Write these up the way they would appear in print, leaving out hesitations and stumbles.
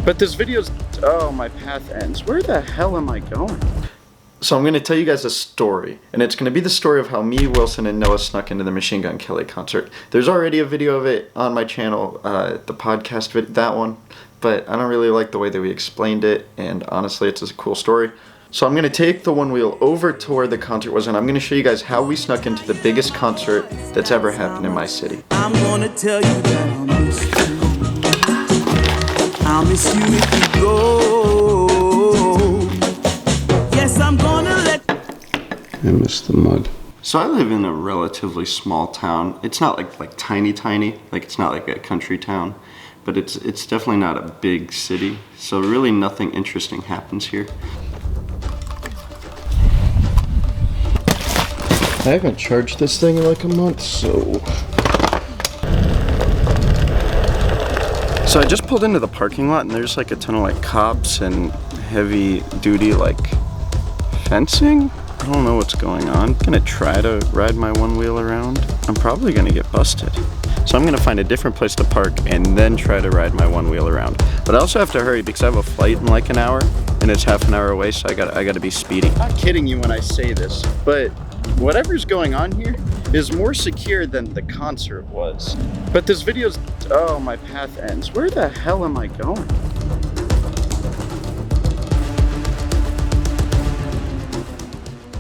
But this video's, oh, my path ends. Where the hell am I going? So I'm going to tell you guys a story, and it's going to be the story of how me, Wilson, and Noah snuck into the Machine Gun Kelly concert. There's already a video of it on my channel, the podcast video, that one, but I don't really like the way that we explained it, and honestly, it's a cool story. So I'm going to take the one wheel over to where the concert was, and I'm going to show you guys how we snuck into the biggest concert that's ever happened in my city. I'm going to tell you that I'll miss you if you go. Yes, I'm going to let... I miss the mud. So I live in a relatively small town. It's not like tiny, like it's not like a country town, but it's definitely not a big city. So really nothing interesting happens here. I haven't charged this thing in like a month, so So I just pulled into the parking lot and there's like a ton of like cops and heavy duty like fencing. I don't know what's going on. I'm gonna try to ride my one wheel around. I'm probably gonna get busted. So I'm gonna find a different place to park and then try to ride my one wheel around. But I also have to hurry because I have a flight in like an hour and it's half an hour away, so I gotta be speeding. I'm not kidding you when I say this, but whatever's going on here is more secure than the concert was. But this video's, oh, my path ends. Where the hell am I going?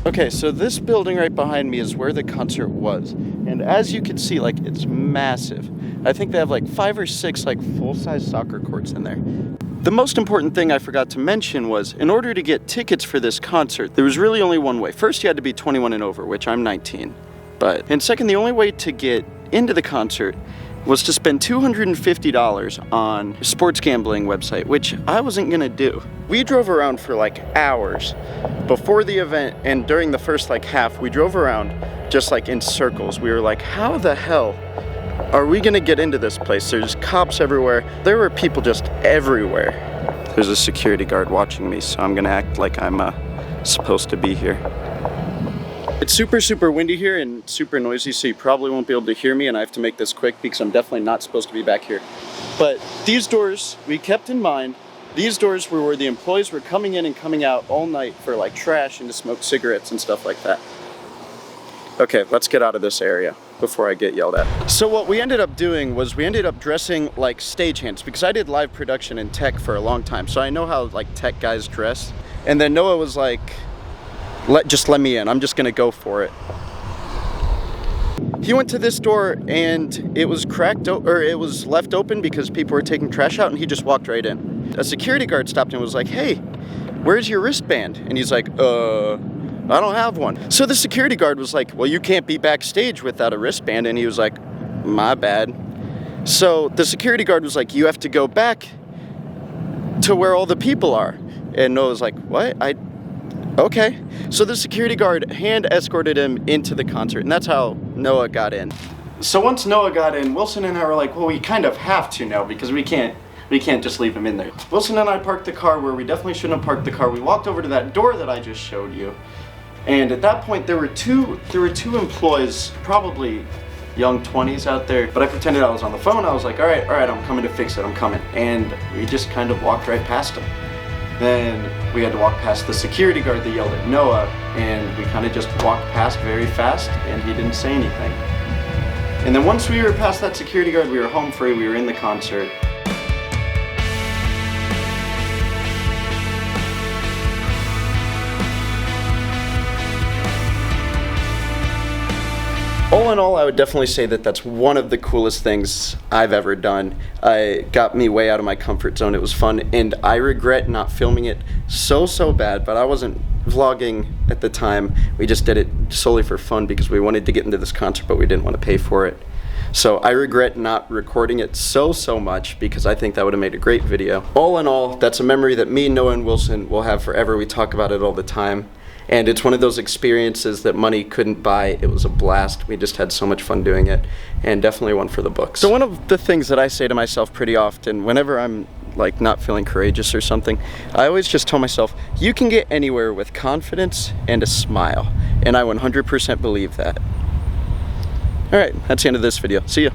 Okay, so this building right behind me is where the concert was. And as you can see, like, it's massive. I think they have like 5 or 6 like full-size soccer courts in there. The most important thing I forgot to mention was, in order to get tickets for this concert, there was really only one way. First, you had to be 21 and over, which I'm 19. And second, the only way to get into the concert was to spend $250 on a sports gambling website, which I wasn't gonna do. We drove around for like hours before the event, and during the first like half, we drove around just like in circles. We were like, how the hell are we gonna get into this place? There's cops everywhere. There were people just everywhere. There's a security guard watching me, so I'm gonna act like I'm supposed to be here. It's super windy here and super noisy, so you probably won't be able to hear me, and I have to make this quick because I'm definitely not supposed to be back here. But these doors, we kept in mind, these doors were where the employees were coming in and coming out all night for like trash and to smoke cigarettes and stuff like that. Okay, let's get out of this area before I get yelled at. So what we ended up doing was we ended up dressing like stagehands, because I did live production in tech for a long time, so I know how like tech guys dress. And then Noah was like, just let me in, I'm just gonna go for it. He went to this door and it was it was left open because people were taking trash out, and he just walked right in. A security guard stopped him and was like, hey, where's your wristband? And he's like, I don't have one. So the security guard was like, well, you can't be backstage without a wristband. And he was like, my bad. So the security guard was like, you have to go back to where all the people are. And Noah was like, what? Okay. So the security guard hand escorted him into the concert, and that's how Noah got in. So once Noah got in, Wilson and I were like, well, we kind of have to now because we can't just leave him in there. Wilson and I parked the car where we definitely shouldn't have parked the car. We walked over to that door that I just showed you. And at that point, there were two employees, probably young 20s out there, but I pretended I was on the phone. I was like, all right, I'm coming to fix it, I'm coming. And we just kind of walked right past him. Then we had to walk past the security guard that yelled at Noah, and we kind of just walked past very fast, and he didn't say anything. And then once we were past that security guard, we were home free, we were in the concert. All in all, I would definitely say that that's one of the coolest things I've ever done. It got me way out of my comfort zone. It was fun, and I regret not filming it so bad, but I wasn't vlogging at the time. We just did it solely for fun because we wanted to get into this concert, but we didn't want to pay for it. So I regret not recording it so much because I think that would have made a great video. All in all, that's a memory that me, Noah, and Wilson will have forever. We talk about it all the time. And it's one of those experiences that money couldn't buy. It was a blast. We just had so much fun doing it, and definitely one for the books. So one of the things that I say to myself pretty often whenever I'm like not feeling courageous or something, I always just tell myself, you can get anywhere with confidence and a smile. And I 100% believe that. All right, that's the end of this video. See ya.